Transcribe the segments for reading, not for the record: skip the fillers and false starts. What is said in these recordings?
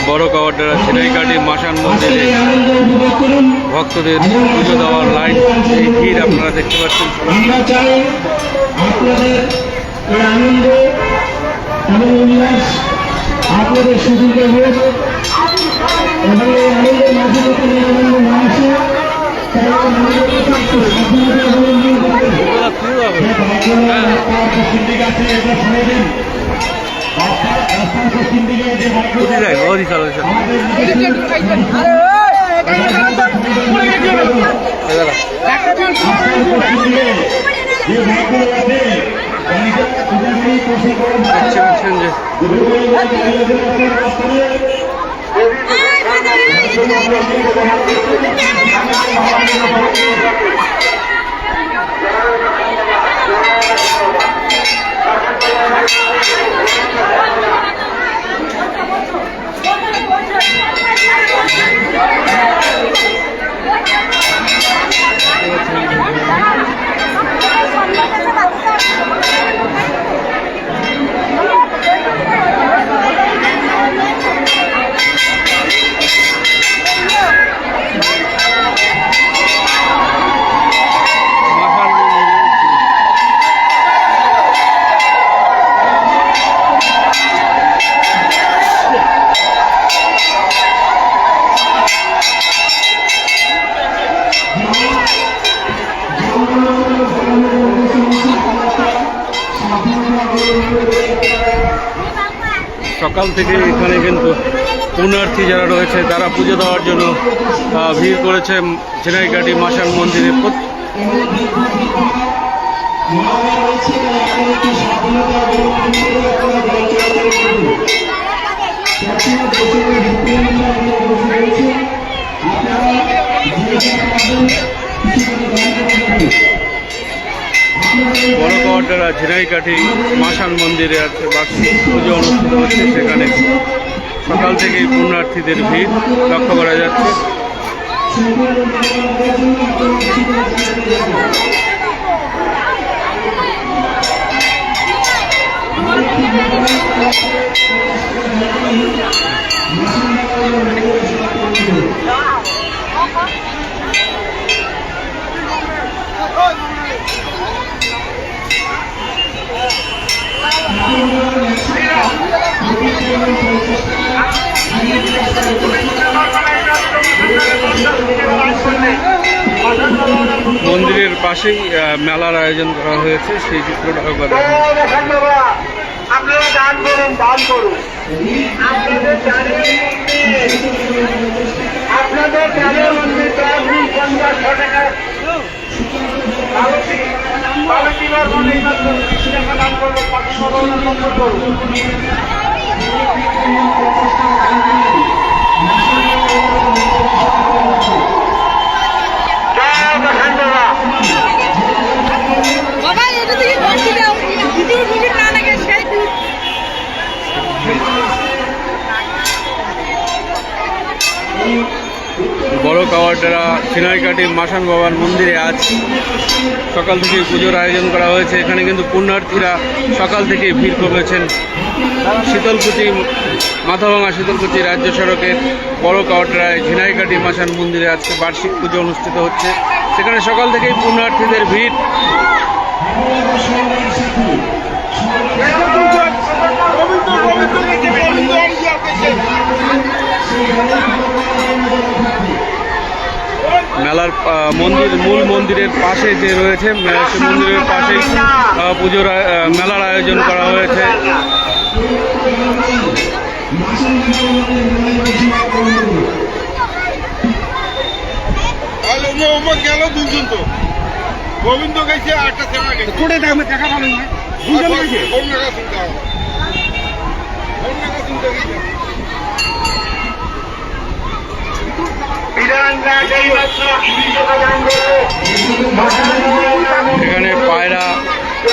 বড় কাওয়ারডারা ছিনাইকাটি মাসান মন্দিরে ভক্তদের পুজো দেওয়ার লাইন, এই ভিড় আপনারা দেখতে পাচ্ছেন। আপনাদের সুবিধা হোক এবং এই আনন্দের মাঝে যখন এই আনন্দ না আসে সকাল থেকে এখানে কিন্তু পুণ্যার্থী যারা রয়েছে তারা পুজো দেওয়ার জন্য ভিড় করেছে ছিনাইকাটি মাসান মন্দিরে। বড় কাওয়ারডারা ঝিনাইকাঠি মাসান মন্দিরে আছে বার্ষিক পুজো অনুষ্ঠিত হচ্ছে। সেখানে সকাল থেকেই পুণ্যার্থীদের ভিড় লক্ষ্য করা যাচ্ছে। মন্দিরের পাশেই মেলার আয়োজন করা হয়েছে, সেই চিত্রটা একবার দেখুন। আপনারা দান করুন, দান করুন। আপনাদের দানের মধ্যে 50 টাকা দান করবো, 500 করুন। বড় কাওয়ারডারা ছিনাইকাটি মাসান বাবার মন্দিরে আজ সকাল থেকে পুজোর আয়োজন করা হয়েছে। এখানে কিন্তু পুণ্যার্থীরা সকাল থেকে ভিড় করেছেন। শীতলকুচি মাথাভাঙা শীতলকুচি রাজ্য সড়কের বড় কাওয়ারডারায় ঝিনাইকাটি মাসান মন্দিরে আজকে বার্ষিক পুজো অনুষ্ঠিত হচ্ছে। সেখানে সকাল থেকেই পুণ্যার্থীদের ভিড়। মেলার মূল মন্দিরের পাশে যে রয়েছে সে মন্দিরের পাশেই পুজোর মেলার আয়োজন করা হয়েছে। গেল দুজন তো গোবিন্দ গেছে, 8টা টাকা গেছে। কোটে দামে টাকা ভালো না, দুজন গেছে। কোন টাকা শুনতে হবে, কোন টাকা শুনতে গেছে। এখানে পায়রা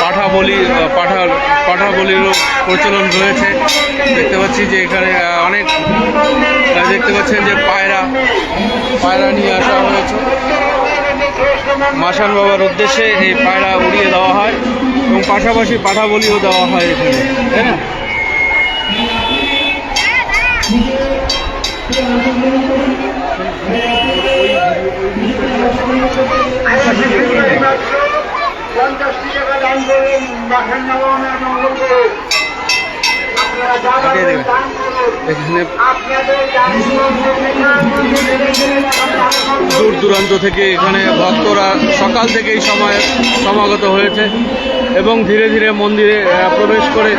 পাঠা বলিরও প্রচলন রয়েছে। দেখতে পাচ্ছি যে এখানে অনেক দেখতে পাচ্ছেন যে পায়রা নিয়ে আসা হয়েছে। মাসান বাবার উদ্দেশ্যে এই পায়রা উড়িয়ে দেওয়া হয় এবং পাশাপাশি পাঠা বলিও দেওয়া হয় এখানে, তাই না? মাত্র 50 টাকা দান করুন, মাঠের নবায়নের মঙ্গল করুন। আপনারা যা পারবেন দান করুন। এখানে আপনাদের দান দূর দূরান্ত থেকে এখানে ভক্তরা সকাল থেকেই সমাগত হয়েছে এবং ধীরে ধীরে মন্দিরে প্রবেশ করে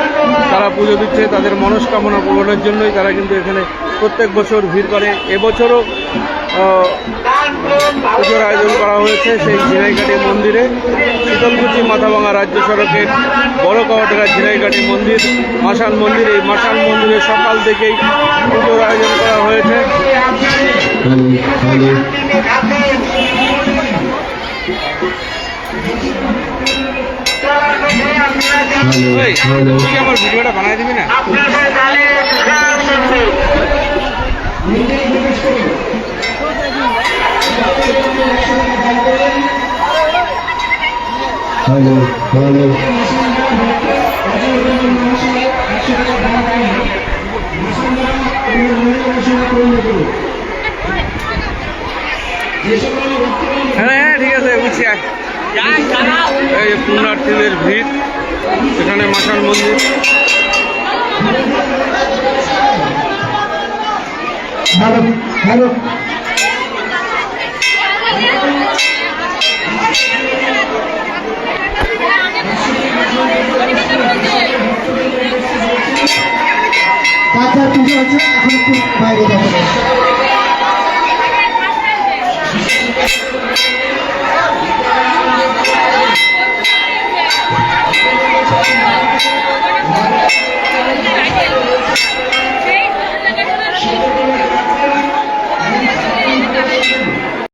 তারা পুজো দিচ্ছে। তাদের মনস্কামনা পূরণের জন্যই তারা কিন্তু এখানে প্রত্যেক বছর ভিড় করে। এবছরও পুজোর আয়োজন করা হয়েছে সেই ঝিনাইকাটি মন্দিরে, শীতলকুচি মাথাভাঙা রাজ্য সড়কের বড় কাওয়াটেরা ঝিনাইকাটি মন্দির মাসান মন্দির। এই মাসান মন্দিরে সকাল থেকেই পুজোর আয়োজন করা হয়েছে। এই, তুই কি আমার ভিডিওটা বানাই দিবি না? আপনাদের দানের বিশাল শক্তি। হ্যালো হ্যালো হ্যাঁ ঠিক আছে, বুঝছি। এই যে পুণ্যার্থীদের ভিড় এখানে মাসান মন্দির। হ্যালো হ্যালো কাঁচা পুজো হচ্ছে, এখন একটু বাইরে যাবে।